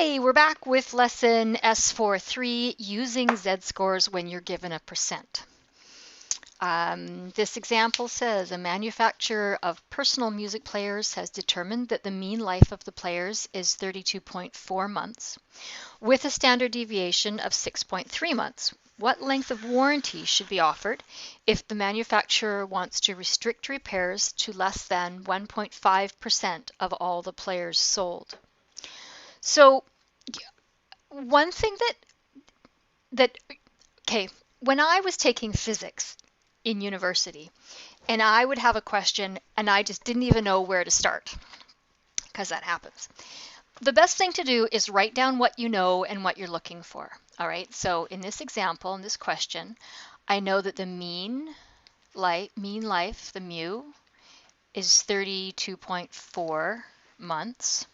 Hi, we're back with lesson S.4.3 using Z-scores when you're given a percent. This example says a manufacturer of personal music players has determined that the mean life of the players is 32.4 months with a standard deviation of 6.3 months. What length of warranty should be offered if the manufacturer wants to restrict repairs to less than 1.5% of all the players sold? So one thing okay, when I was taking physics in university and I would have a question and I just didn't even know where to start, because that happens. The best thing to do is write down what you know and what you're looking for. All right, so in this example, in this question, I know that the mean life, the mu, is 32.4 months.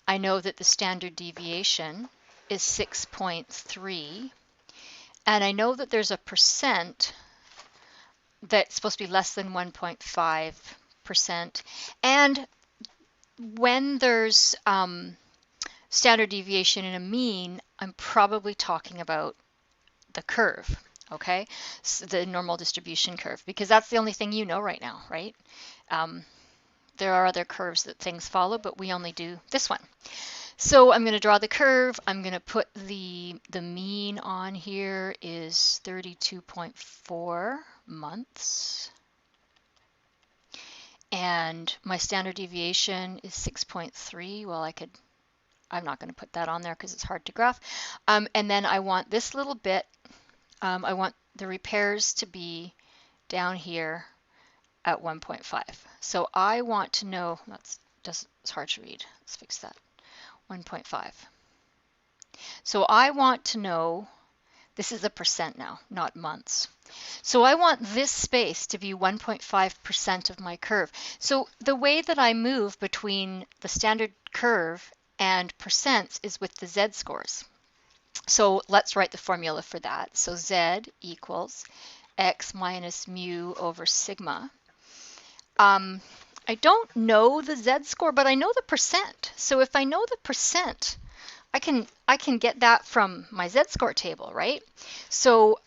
I know that the standard deviation is 6.3. And I know that there's a percent that's supposed to be less than 1.5%. And when there's standard deviation in a mean, I'm probably talking about the curve, okay? So the normal distribution curve, because that's the only thing you know right now, right? There are other curves that things follow, but we only do this one. So I'm going to draw the curve. I'm going to put the mean on here is 32.4 months. And my standard deviation is 6.3. Well, I'm not going to put that on there because it's hard to graph. And then I want this little bit, I want the repairs to be down here at 1.5. So I want to know, it's hard to read. Let's fix that. 1.5. So I want to know, this is a percent now, not months. So I want this space to be 1.5% of my curve. So the way that I move between the standard curve and percents is with the Z-scores. So let's write the formula for that. So Z equals x minus mu over sigma. I don't know the Z-score, but I know the percent. So if I know the percent, I can get that from my Z-score table, right? So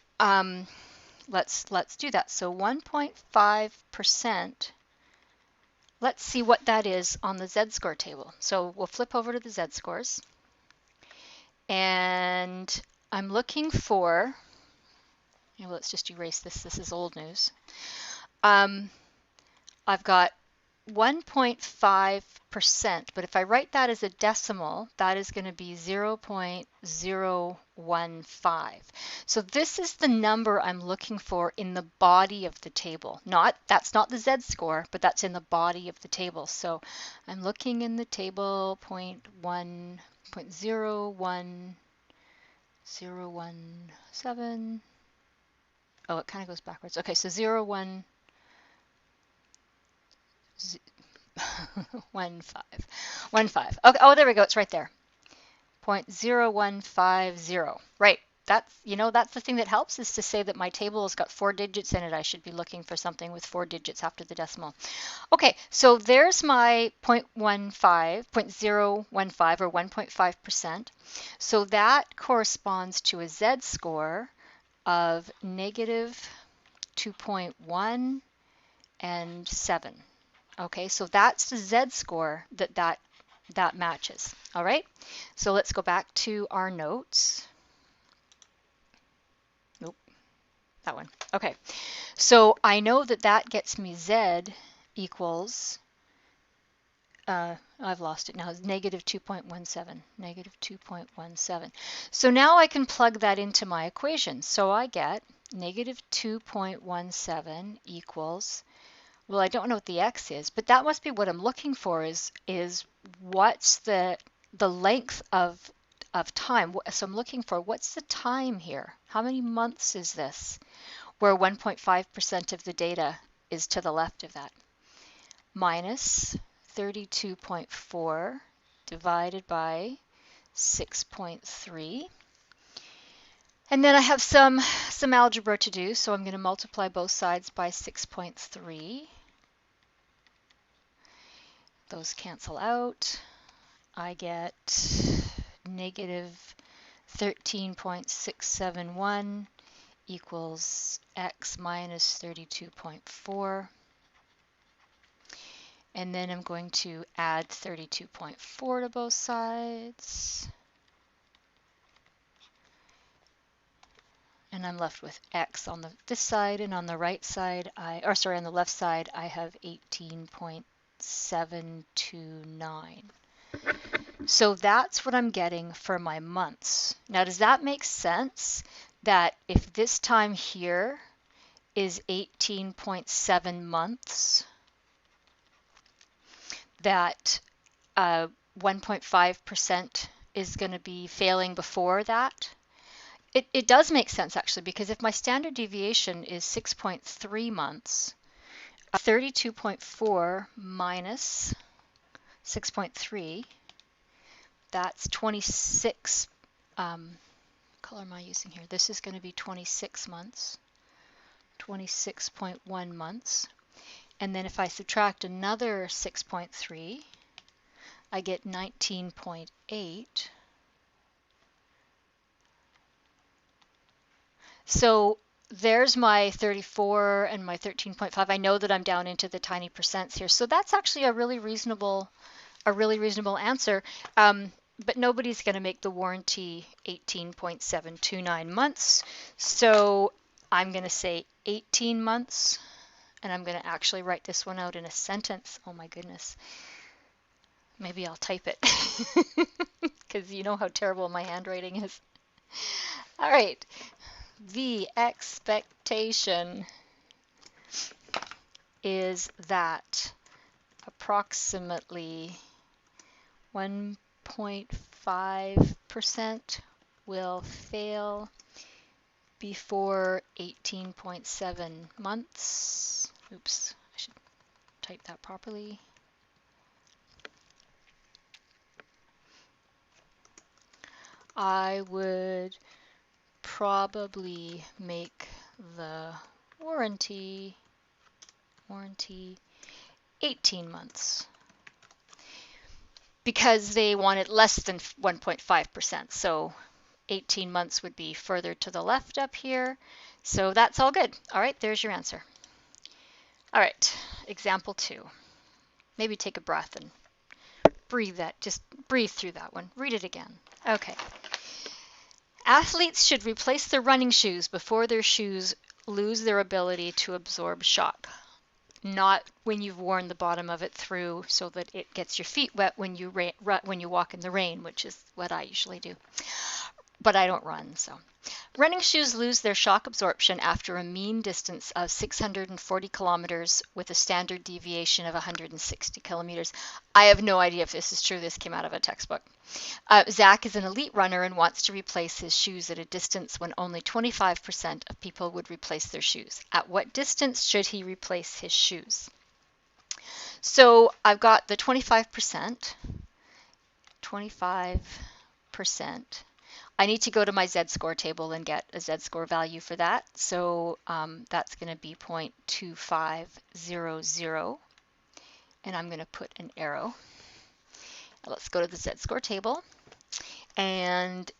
let's do that. So 1.5%. Let's see what that is on the Z-score table. So we'll flip over to the Z-scores, and I'm looking for. Let's just erase this. This is old news. I've got 1.5%, but if I write that as a decimal, that is going to be 0.015. So this is the number I'm looking for in the body of the table. That's not the Z-score, but that's in the body of the table. So I'm looking in the table 0.01017. Oh, it kind of goes backwards. Okay, so 0.15. 1.5. Okay. Oh, there we go. It's right there. 0.0150. Right. That's the thing that helps, is to say that my table has got 4 digits in it. I should be looking for something with 4 digits after the decimal. Okay, so there's my 0.015 or 1.5%. So that corresponds to a Z-score of negative 2.1 and 7. Okay, so that's the Z-score that matches. All right, so let's go back to our notes. Nope, that one. Okay, so I know that gets me Z equals, I've lost it now, it's negative 2.17, negative 2.17. So now I can plug that into my equation. So I get negative 2.17 equals, well, I don't know what the x is, but that must be what I'm looking for, is what's the length of time. So I'm looking for, what's the time here? How many months is this, where 1.5% of the data is to the left of that? Minus 32.4 divided by 6.3. And then I have some algebra to do, so I'm going to multiply both sides by 6.3. Those cancel out. I get negative 13.671 equals x minus 32.4. And then I'm going to add 32.4 to both sides. And I'm left with x on this side, and on the right side, on the left side, I have 18.729. So that's what I'm getting for my months. Now, does that make sense that if this time here is 18.7 months, that 1.5% is going to be failing before that? It does make sense, actually, because if my standard deviation is 6.3 months, 32.4 minus 6.3, that's 26. Color am I using here? This is going to be 26 months, 26.1 months. And then if I subtract another 6.3, I get 19.8. So there's my 34 and my 13.5. I know that I'm down into the tiny percents here. So that's actually a really reasonable answer. But nobody's going to make the warranty 18.729 months. So I'm going to say 18 months. And I'm going to actually write this one out in a sentence. Oh my goodness. Maybe I'll type it. Because you know how terrible my handwriting is. All right. The expectation is that approximately 1.5% will fail before 18.7 months. Oops, I should type that properly. I would probably make the warranty 18 months because they want it less than 1.5%. So 18 months would be further to the left up here. So that's all good. All right, there's your answer. All right, example 2. Maybe take a breath and breathe that. Just breathe through that one. Read it again. Okay. Athletes should replace their running shoes before their shoes lose their ability to absorb shock. Not when you've worn the bottom of it through so that it gets your feet wet when you walk in the rain, which is what I usually do. But I don't run, so. Running shoes lose their shock absorption after a mean distance of 640 kilometers with a standard deviation of 160 kilometers. I have no idea if this is true. This came out of a textbook. Zach is an elite runner and wants to replace his shoes at a distance when only 25% of people would replace their shoes. At what distance should he replace his shoes? So I've got the 25%. I need to go to my Z-score table and get a Z-score value for that. So that's going to be 0.2500. And I'm going to put an arrow. Let's go to the Z-score table. And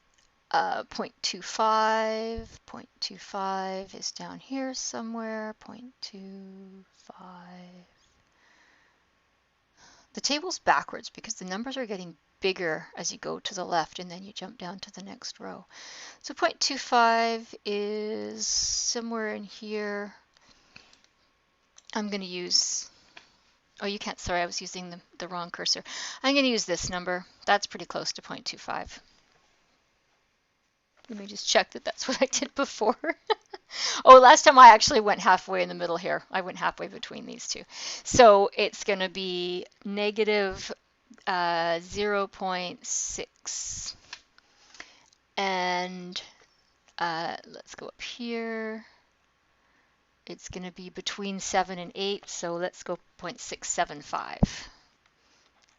0.25 is down here somewhere. 0.25. The table's backwards because the numbers are getting bigger as you go to the left and then you jump down to the next row. So 0.25 is somewhere in here. I'm going to use, oh, you can't, sorry, I was using the wrong cursor. I'm going to use this number. That's pretty close to 0.25. Let me just check that that's what I did before. Oh, last time I actually went halfway in the middle here. I went halfway between these two. So it's going to be negative 0.6. And let's go up here. It's going to be between 7 and 8. So let's go 0.675.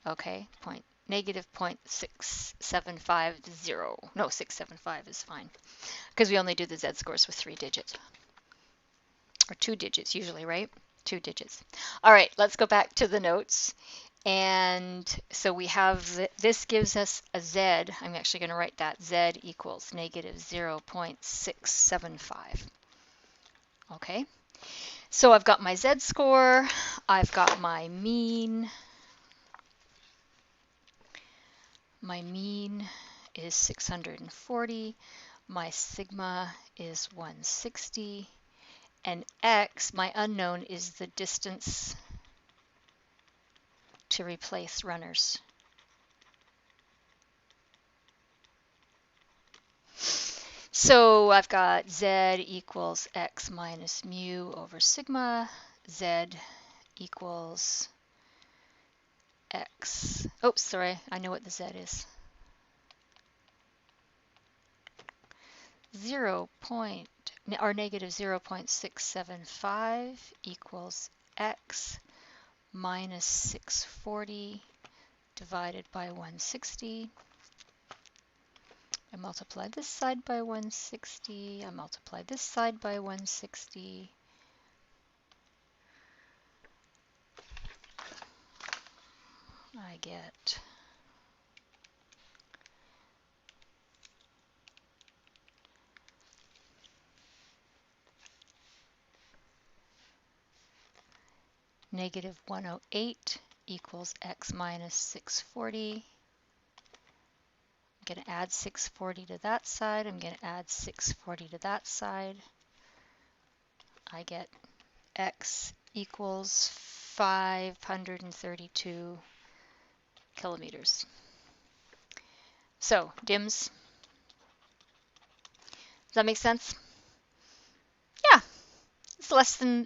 Okay, negative 0.6750. No, 675 is fine because we only do the Z-scores with 3 digits or 2 digits usually, right? 2 digits. All right, let's go back to the notes. And so we have, this gives us a Z. I'm actually going to write that. Z equals negative 0.675. Okay, so I've got my Z-score, I've got my mean. My mean is 640, my sigma is 160, and X, my unknown, is the distance to replace runners. So I've got Z equals X minus mu over sigma, Z equals X. Oh, sorry, I know what the Z is. negative 0.675 equals X minus 640 divided by 160. I multiply this side by 160. I multiply this side by 160. I get negative 108 equals X minus 640. I'm going to add 640 to that side. I'm going to add 640 to that side. I get X equals 532 kilometers. So, DIMS, does that make sense? Yeah, it's less than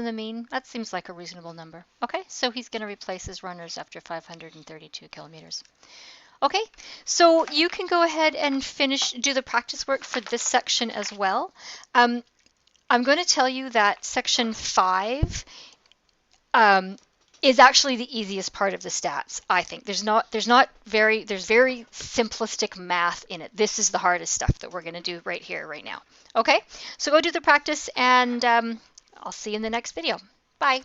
the mean. That seems like a reasonable number. Okay, so he's going to replace his runners after 532 kilometers. Okay, so you can go ahead and do the practice work for this section as well. I'm going to tell you that section 5 is actually the easiest part of the stats, I think. There's very simplistic math in it. This is the hardest stuff that we're going to do right here, right now. Okay, so go do the practice, and I'll see you in the next video. Bye.